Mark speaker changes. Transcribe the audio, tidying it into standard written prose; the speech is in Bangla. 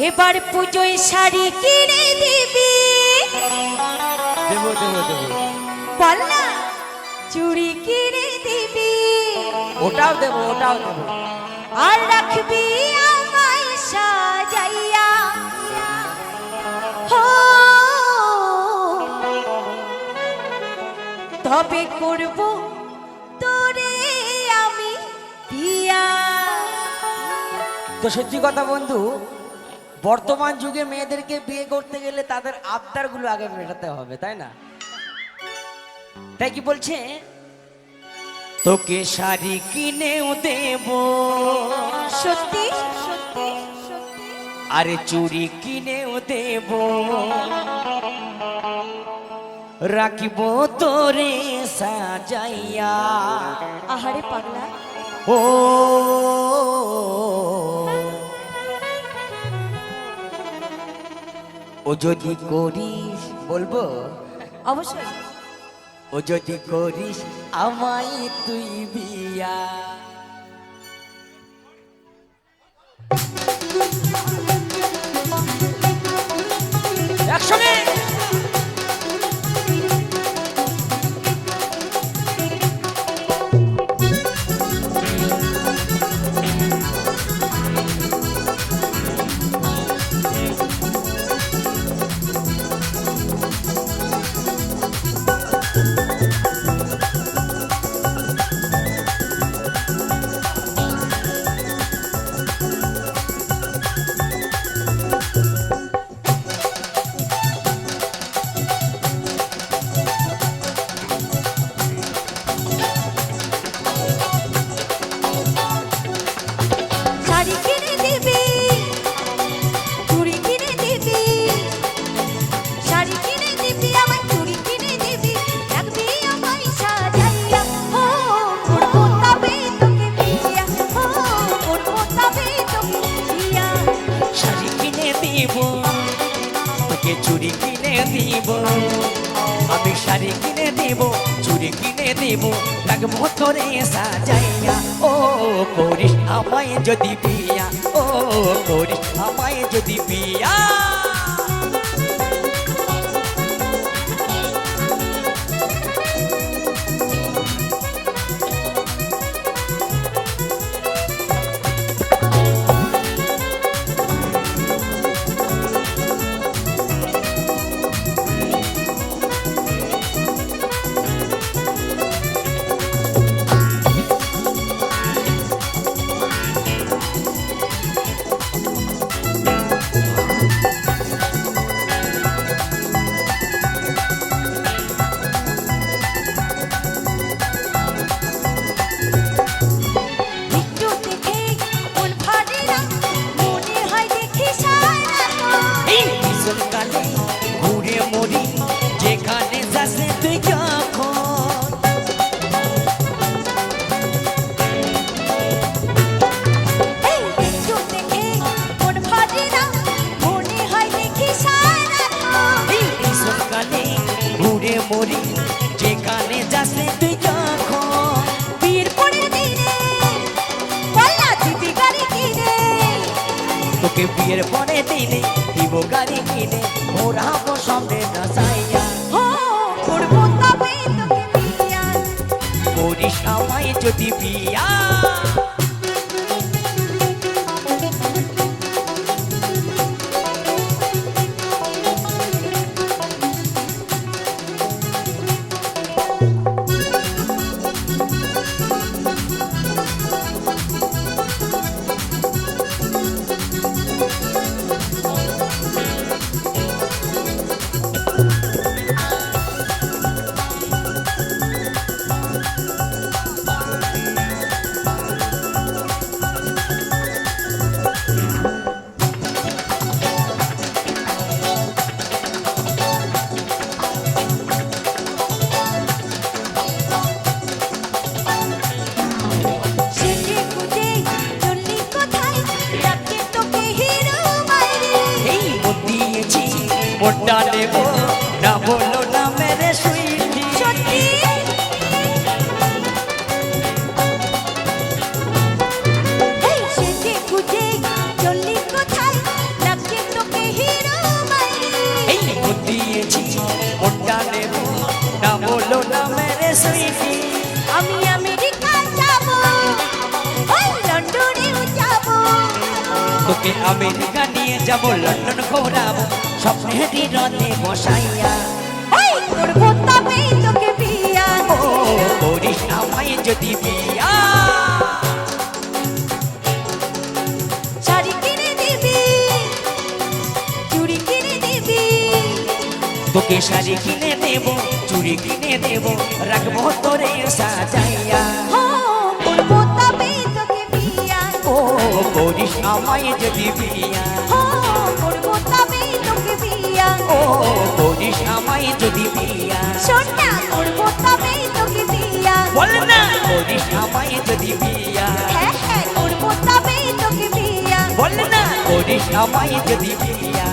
Speaker 1: এবার পুজোয় শাড়ি কিনে দিবি।
Speaker 2: দেবো দেবো দেবো।
Speaker 1: বল না, চুড়ি কিনে দিবি।
Speaker 2: ওটাও দেবো ওটাও দেবো।
Speaker 1: আর রাখবি আমায় সাজাইয়া। হো, তবে করব তোরে আমি বিয়া।
Speaker 2: তো সত্যি কথা বন্ধু, বর্তমান যুগে মেয়েদেরকে বিয়ে করতে গেলে তাদের আবদারগুলো আগে মেটাতে হবে, তাই না? তাই কি বলছে, তোকে শাড়ি কিনেও দেব,
Speaker 1: সত্যি সত্যি সত্যি।
Speaker 2: আরে চুড়ি কিনেও দেব, রাখিব তোরে সাজাইয়া।
Speaker 1: আহারে পাগলা,
Speaker 2: ও ও যদি করিস, বলবো
Speaker 1: অবশ্যই।
Speaker 2: ও যদি করিস আমায় তুই বিয়া। একসঙ্গে
Speaker 1: শাড়ি কিনে দিবি, চুড়ি কিনে দিবি। শাড়ি কিনে দিবি, আমার চুড়ি কিনে দিবি, রাখবি আমায় সাজাইয়া। ও করবো তবে তোকে বিয়া। ও করবো তবে তোকে বিয়া।
Speaker 2: শাড়ি কিনে দিব, তোকে চুড়ি কিনে দিব, আমি শাড়ি কিনে দিব, চুড়ি কিনে দিব, রাখবো তোরে সাজাইয়া। ও করিস আমায় যদি বিয়া, ও করিস আমায় যদি বিয়া।
Speaker 1: একটু দেখে মন ভরে না, মনে হয় দেখি সারাক্ষণ।
Speaker 2: এই বিশালকালে ঘুরে মরি, যেখানে যাচ্ছে তুই যখন।
Speaker 1: এই একটু দেখে মন ভরে না, মনে হয় দেখি সারাক্ষণ।
Speaker 2: এই বিশালকালে ঘুরে মরি, যেখানে যাচ্ছে তুই যখন।
Speaker 1: বিয়ের পরের দিনে বললা দিবি গাড়ি কিনে।
Speaker 2: তোকে বিয়ের পরে দিনে দিব গাড়ি কিনে, ঘোরাবো সঙ্গে নাচাইয়া।
Speaker 1: ও করবো তবে তোকে বিয়া।
Speaker 2: করিস আমায় যদি বিয়া।
Speaker 1: সেজে গুজে চললি কোথায়, ডাকে তোকে হিরো বাইরে।
Speaker 2: এই মন দিয়েছি, মনটা নেব না, বলো না মেরে সুইটি।
Speaker 1: সত্যি এই সেজে গুজে চললি কোথায়, ডাকে
Speaker 2: তোকে আমেরিকা নিয়ে যাব লন্ডন ঘোরাবো স্বপ্নেরই রথে বসাইয়া
Speaker 1: এই করবো তবে তোকে বিয়া
Speaker 2: ও করিস আমায় যদি বিয়া
Speaker 1: শাড়ি কিনে দিবি চুড়ি কিনে দিবি
Speaker 2: তোকে শাড়ি কিনে দেব চুড়ি কিনে দেব রাখবো তোরে সাজাইয়া
Speaker 1: হো করবো তবে তোকে বিয়া
Speaker 2: ও করিস আমায় যদি বিয়া
Speaker 1: হো করবো তবে তোকে বিয়া
Speaker 2: ও করিস আমায় যদি বিয়া
Speaker 1: শোন না করবো তবে তোকে বিয়া
Speaker 2: বল না করিস আমায় যদি বিয়া
Speaker 1: হ্যাঁ হ্যাঁ করবো তবে তোকে বিয়া
Speaker 2: বল না করিস আমায় যদি বিয়া